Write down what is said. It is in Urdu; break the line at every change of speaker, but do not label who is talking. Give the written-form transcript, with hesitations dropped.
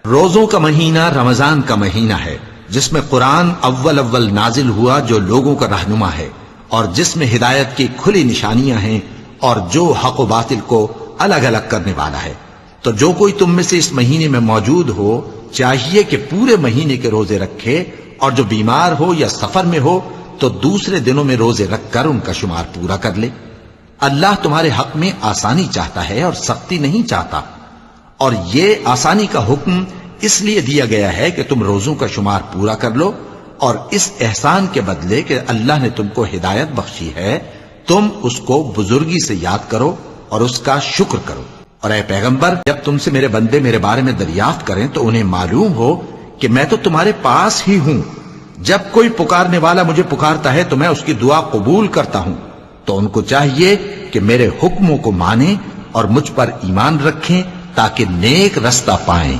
روزوں کا مہینہ رمضان کا مہینہ ہے، جس میں قرآن اول نازل ہوا، جو لوگوں کا رہنما ہے اور جس میں ہدایت کی کھلی نشانیاں ہیں اور جو حق و باطل کو الگ الگ کرنے والا ہے۔ تو جو کوئی تم میں سے اس مہینے میں موجود ہو چاہیے کہ پورے مہینے کے روزے رکھے، اور جو بیمار ہو یا سفر میں ہو تو دوسرے دنوں میں روزے رکھ کر ان کا شمار پورا کر لے۔ اللہ تمہارے حق میں آسانی چاہتا ہے اور سختی نہیں چاہتا، اور یہ آسانی کا حکم اس لیے دیا گیا ہے کہ تم روزوں کا شمار پورا کر لو، اور اس احسان کے بدلے کہ اللہ نے تم کو ہدایت بخشی ہے تم اس کو بزرگی سے یاد کرو اور اس کا شکر کرو۔ اور اے پیغمبر، جب تم سے میرے بندے میرے بارے میں دریافت کریں تو انہیں معلوم ہو کہ میں تو تمہارے پاس ہی ہوں، جب کوئی پکارنے والا مجھے پکارتا ہے تو میں اس کی دعا قبول کرتا ہوں۔ تو ان کو چاہیے کہ میرے حکموں کو مانیں اور مجھ پر ایمان رکھیں تاکہ نیک رستہ پائیں۔